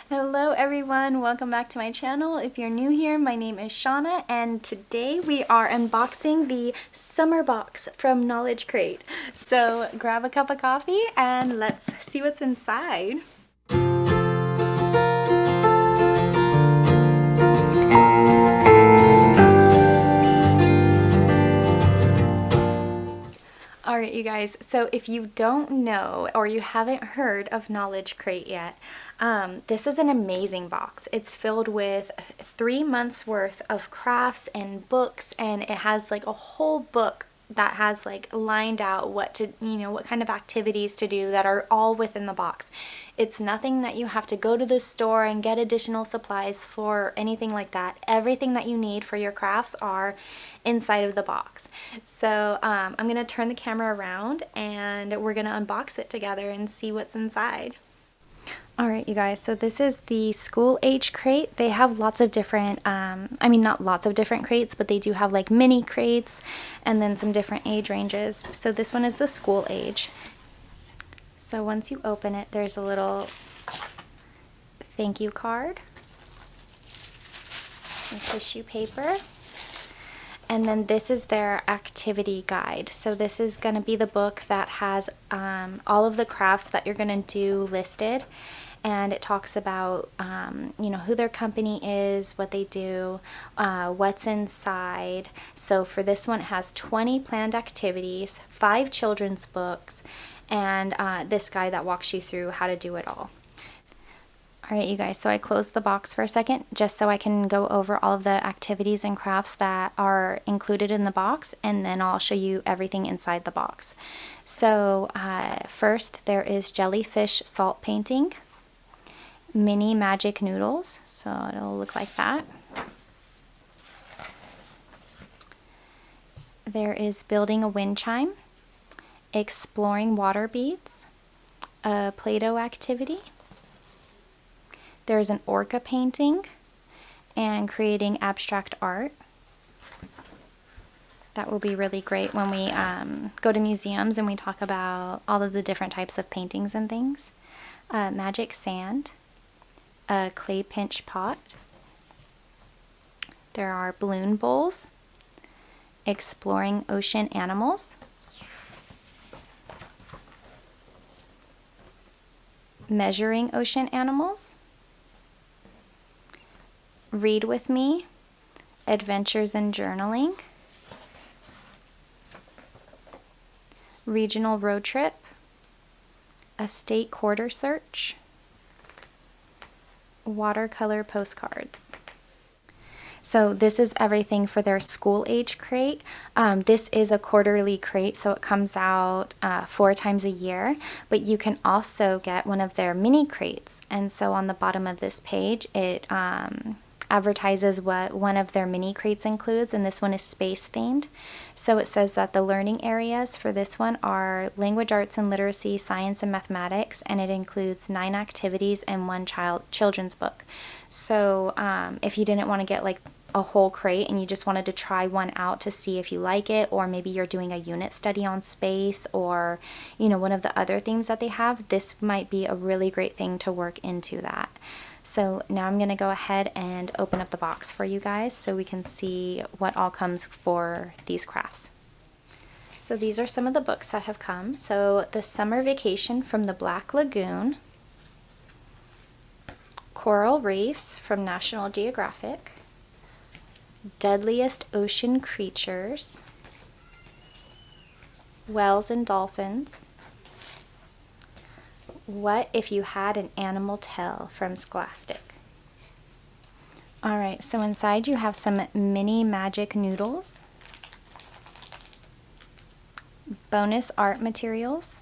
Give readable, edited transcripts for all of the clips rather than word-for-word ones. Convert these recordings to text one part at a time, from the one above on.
Hello everyone, welcome back to my channel. If you're new here, my name is Shauna and today we are unboxing the summer box from Knowledge Crate. So grab a cup of coffee and let's see what's inside. Alright you guys, so if you don't know or you haven't heard of Knowledge Crate yet, this is an amazing box. It's filled with 3 months worth of crafts and books, and it has like a whole book that has like lined out what to, what kind of activities to do that are all within the box. It's nothing that you have to go to the store and get additional supplies for, anything like that. Everything that you need for your crafts are inside of the box. So I'm going to turn the camera around and we're going to unbox it together and see what's inside. Alright you guys, so this is the school age crate. They have lots of different, not lots of different crates, but they do have like mini crates and then some different age ranges. So this one is the school age. So once you open it, there's a little thank you card, some tissue paper, and then this is their activity guide. So this is going to be the book that has all of the crafts that you're going to do listed. And it talks about, who their company is, what they do, what's inside. So for this one, it has 20 planned activities, 5 children's books, and this guide that walks you through how to do it all. Alright you guys, so I closed the box for a second just so I can go over all of the activities and crafts that are included in the box, and then I'll show you everything inside the box. So first there is jellyfish salt painting, mini magic noodles, so it'll look like that. There is building a wind chime, exploring water beads, a Play-Doh activity. There's an orca painting and creating abstract art. That will be really great when we go to museums and we talk about all of the different types of paintings and things. Magic sand, a clay pinch pot. There are balloon bowls, exploring ocean animals, measuring ocean animals, read with me, adventures in journaling, regional road trip, a state quarter search, watercolor postcards. So this is everything for their school age crate. This is a quarterly crate, so it comes out 4 times a year, but you can also get one of their mini crates. And so on the bottom of this page, it advertises what one of their mini crates includes, and this one is space themed. So it says that the learning areas for this one are language arts and literacy, science and mathematics, and it includes 9 activities and 1 children's book. So if you didn't want to get like a whole crate and you just wanted to try one out to see if you like it, or maybe you're doing a unit study on space, or one of the other themes that they have, this might be a really great thing to work into that. So now I'm going to go ahead and open up the box for you guys so we can see what all comes for these crafts. So these are some of the books that have come. So The Summer Vacation from the Black Lagoon, Coral Reefs from National Geographic, Deadliest Ocean Creatures, Whales and Dolphins, What If You Had an Animal Tail from Scholastic. Alright, so inside you have some mini magic noodles, bonus art materials,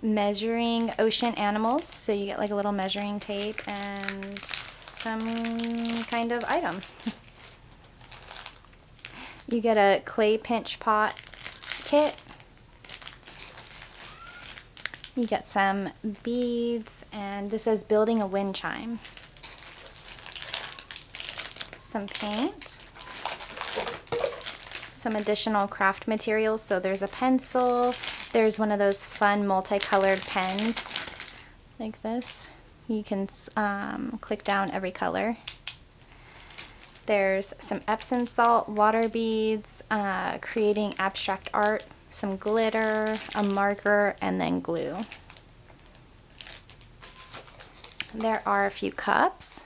measuring ocean animals, so you get like a little measuring tape and some kind of item. You get a clay pinch pot kit. You get some beads, and this is building a wind chime. Some paint. Some additional craft materials. So there's a pencil. There's one of those fun multicolored pens. like this. You can click down every color. There's some Epsom salt, water beads, creating abstract art, some glitter, a marker, and then glue. There are a few cups.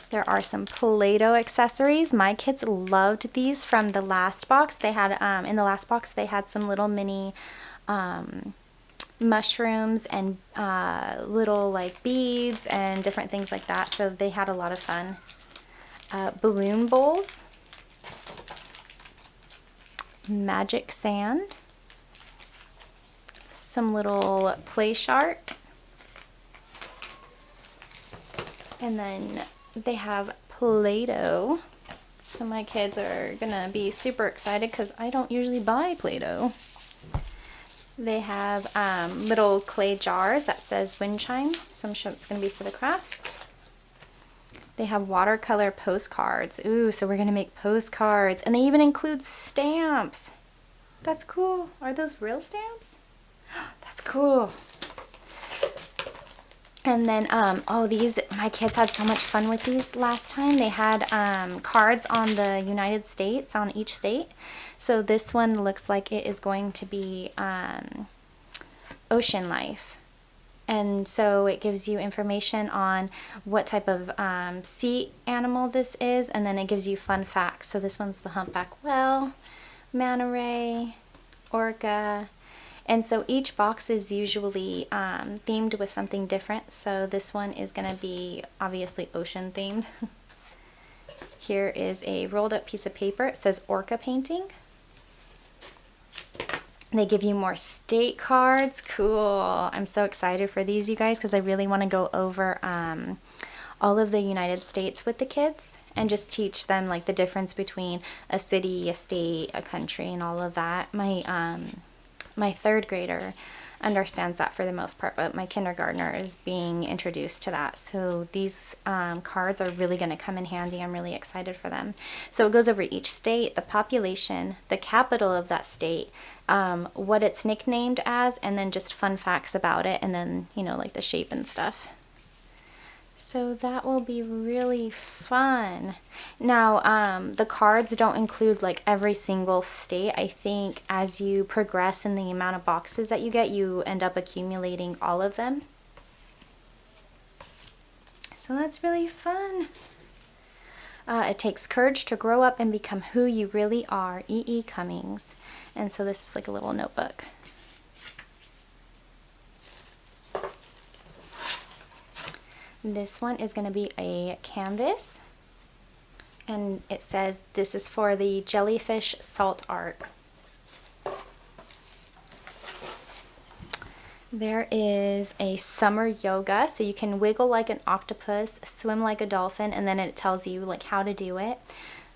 There are some Play-Doh accessories. My kids loved these from the last box. They had, in the last box, they had some little mini mushrooms and little like beads and different things like that. So they had a lot of fun. Balloon bowls. Magic sand. Some little play sharks. And then they have Play-Doh. So my kids are gonna be super excited because I don't usually buy Play-Doh. They have little clay jars that says wind chime, so I'm sure it's gonna be for the craft. They have watercolor postcards. Ooh, so we're gonna make postcards. And they even include stamps. That's cool. Are those real stamps? That's cool. And then, oh, these, my kids had so much fun with these last time. They had cards on the United States, on each state. So this one looks like it is going to be ocean life. And so it gives you information on what type of sea animal this is, and then it gives you fun facts. So this one's the humpback whale, manta ray, orca. And so each box is usually themed with something different. So this one is going to be obviously ocean themed. Here is a rolled up piece of paper. It says orca painting. They give you more state cards. Cool. I'm so excited for these, you guys, because I really want to go over all of the United States with the kids and just teach them like the difference between a city, a state, a country, and all of that. My third grader understands that for the most part, but my kindergartner is being introduced to that. So these cards are really going to come in handy. I'm really excited for them. So it goes over each state, the population, the capital of that state, what it's nicknamed as, and then just fun facts about it, and then, you know, like the shape and stuff. So that will be really fun. Now, the cards don't include like every single state. I think as you progress in the amount of boxes that you get, you end up accumulating all of them. So that's really fun. It takes courage to grow up and become who you really are. E.E. Cummings. And so this is like a little notebook. This one is going to be a canvas, and it says this is for the jellyfish salt art. There is a summer yoga, so you can wiggle like an octopus, swim like a dolphin, and then it tells you like how to do it.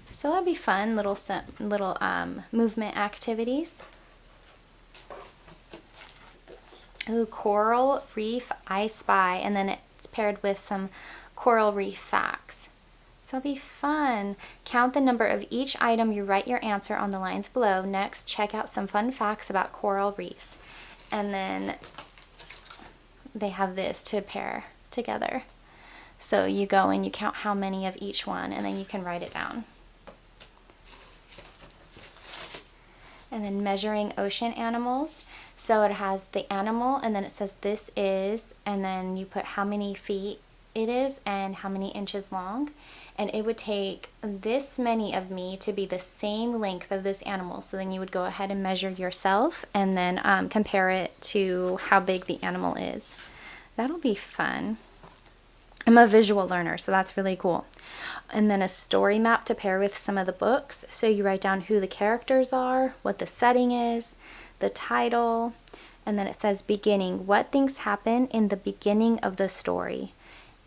So that'd be fun, little movement activities. Ooh, coral reef I spy, and then it's paired with some coral reef facts. So it'll be fun. Count the number of each item you write your answer on the lines below. Next, check out some fun facts about coral reefs. And then they have this to pair together. So you go and you count how many of each one, and then you can write it down. And then measuring ocean animals. So it has the animal, and then it says this is, and then you put how many feet it is and how many inches long. And it would take this many of me to be the same length of this animal. So then you would go ahead and measure yourself and then compare it to how big the animal is. That'll be fun. I'm a visual learner, so that's really cool. And then a story map to pair with some of the books. So you write down who the characters are, what the setting is, the title, and then it says beginning. What things happen in the beginning of the story?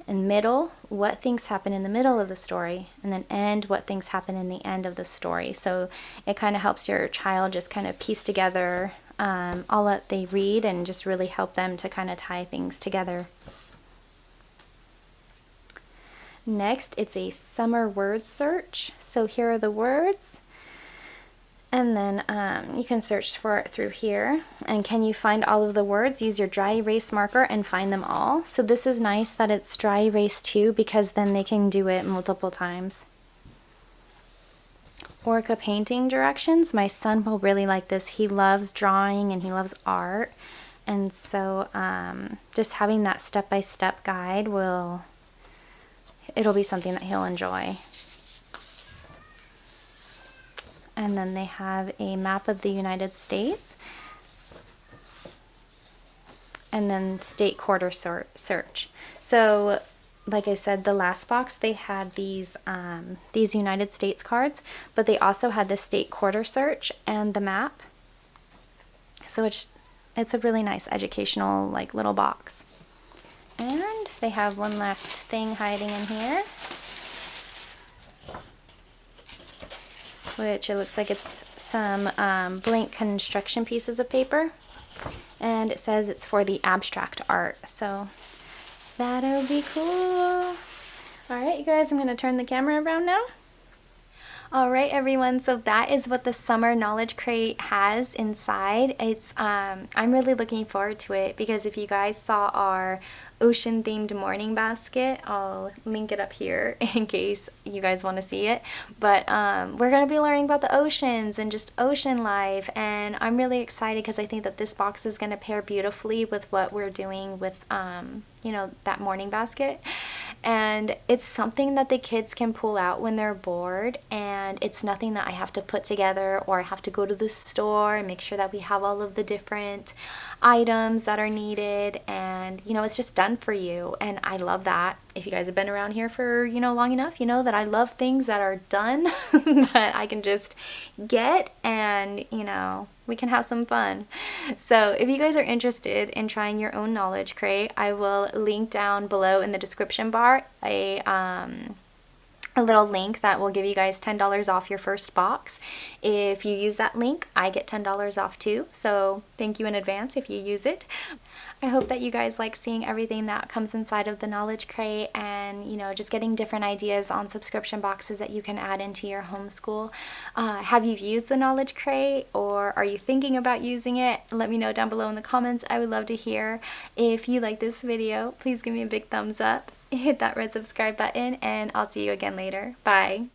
And middle, what things happen in the middle of the story? And then end, what things happen in the end of the story? So it kind of helps your child just kind of piece together all that they read and just really help them to kind of tie things together. Next, it's a summer word search. So here are the words. And then you can search for it through here. And can you find all of the words? Use your dry erase marker and find them all. So this is nice that it's dry erase too, because then they can do it multiple times. Orca painting directions. My son will really like this. He loves drawing and he loves art. And so just having that step-by-step guide it'll be something that he'll enjoy. And then they have a map of the United States. And then state quarter search. So, like I said, the last box, they had these United States cards, but they also had the state quarter search and the map. So it's a really nice educational like little box. And they have one last thing hiding in here, which it looks like it's some blank construction pieces of paper, and it says it's for the abstract art, so that'll be cool. Alright, you guys, I'm going to turn the camera around now. Alright everyone, so that is what the summer knowledge crate has inside. It's I'm really looking forward to it, because if you guys saw our ocean themed morning basket, I'll link it up here in case you guys want to see it. But we're going to be learning about the oceans and just ocean life, and I'm really excited because I think that this box is going to pair beautifully with what we're doing with you know, that morning basket. And it's something that the kids can pull out when they're bored, and it's nothing that I have to put together or I have to go to the store and make sure that we have all of the different items that are needed. And you know, it's just done for you, and I love that. If you guys have been around here for, you know, long enough, you know that I love things that are done that I can just get, and you know, we can have some fun. So if you guys are interested in trying your own knowledge crate, I will link down below in the description bar a little link that will give you guys $10 off your first box. If you use that link, I get $10 off too, so thank you in advance if you use it. I hope that you guys like seeing everything that comes inside of the knowledge crate, and you know, just getting different ideas on subscription boxes that you can add into your homeschool. Have you used the knowledge crate, or are you thinking about using it? Let me know down below in the comments. I would love to hear. If you like this video, please give me a big thumbs up, hit that red subscribe button, and I'll see you again later. Bye.